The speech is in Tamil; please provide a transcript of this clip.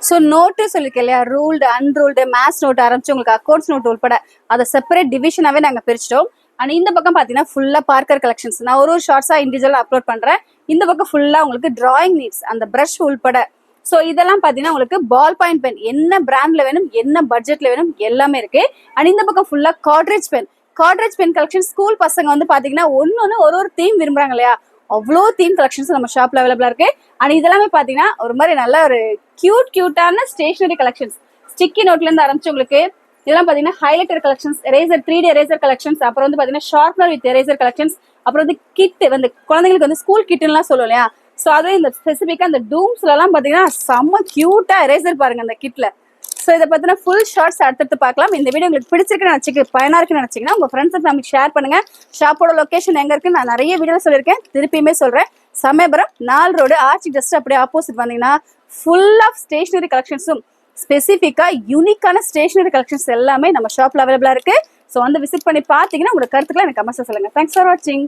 ஸோ நோட்டு சொல்லியிருக்கேன் இல்லையா, ரூல்டு அன்ரூல்டு மேத்ஸ் நோட் ஆரம்பிச்சு உங்களுக்கு அக்கௌண்ட்ஸ் நோட் உட்பட அதை செப்பரேட் டிவிஷனாகவே நாங்கள் பிரிச்சிட்டோம். அண்ட் இந்த பக்கம் பார்த்தீங்கன்னா ஃபுல்லாக பார்க்கர் கலெக்ஷன்ஸ். நான் ஒரு ஷார்ட்ஸாக இண்டிவிஜுவலாக அப்லோட் பண்ணுறேன். இந்த பக்கம் ஃபுல்லாக உங்களுக்கு டிராயிங் நீட்ஸ் அந்த ப்ரஷ் உள்பட. ஸோ இதெல்லாம் பார்த்தீங்கன்னா உங்களுக்கு பால் பாயிண்ட் பென் என்ன பிராண்டில் வேணும், என்ன பட்ஜெட்டில் வேணும் எல்லாமே இருக்குது. அண்ட் இந்த பக்கம் ஃபுல்லாக Godrej pen. Godrej pen collection school பசங்க வந்து பார்த்தீங்கன்னா ஒன்று ஒரு தீம் விரும்புகிறாங்க இல்லையா, அவ்வளோ தீம் கலெக்ஷன்ஸ் நம்ம ஷாப்ல அவைலபிளா இருக்கு. அண்ட் இதெல்லாமே பாத்தீங்கன்னா ஒரு மாதிரி நல்ல ஒரு கியூட்டான ஸ்டேஷனரி கலெக்ஷன்ஸ். ஸ்டிக்கி நோட்ல இருந்து ஆரம்பிச்சு உங்களுக்கு இதெல்லாம் பாத்தீங்கன்னா highlighter collections, eraser 3D eraser collections, அப்புறம் வந்து பாத்தீங்கன்னா ஷார்ப்னர் வித் எரேசர் கலெக்ஷன்ஸ், அப்புறம் வந்து கிட் வந்து குழந்தைங்களுக்கு வந்து ஸ்கூல் கிட்லாம் சொல்லுவோம் இல்லையா. ஸோ அதுவும் இந்த ஸ்பெசிஃபிக்கா இந்த டூம்ஸ்ல எல்லாம் பாத்தீங்கன்னா செம்ம கியூட்டா எரேசர் பாருங்க அந்த கிட்ல. ஸோ இதை பத்தின ஃபுல் ஷார்ட்ஸ் அடுத்தடுத்து பார்க்கலாம். இந்த வீடியோ உங்களுக்கு பிடிச்சிருக்குன்னு நினைச்சிக்க பயனா இருக்குன்னு நினைச்சீங்கன்னா உங்க ஃப்ரெண்ட்ஸ் அண்ட் ஃபேமிலிக்கு ஷேர் பண்ணுங்க. ஷாப்போட லொகேஷன் எங்க இருக்குன்னு நான் நிறைய வீடியோ சொல்லியிருக்கேன், திருப்பியுமே சொல்றேன். சமயபுரம் 4 ரோடு ஆர்ச்சி ஜஸ்ட் அப்படியே ஆப்போசிட் வந்தீங்கன்னா ஃபுல் ஆஃப் ஸ்டேஷனரி கலெக்ஷன்ஸும் ஸ்பெசிஃபிக்கா யூனிக்கான ஸ்டேஷனரி கலெக்ஷன்ஸ் எல்லாமே நம்ம ஷாப்ல அவைலபிளா இருக்கு. ஸோ வந்து விசிட் பண்ணி பார்த்தீங்கன்னா உங்களோட கருத்துக்களை எனக்கு கமெண்ட்ஸ் சொல்லுங்க. தேங்க்ஸ் ஃபார் வாட்சிங்.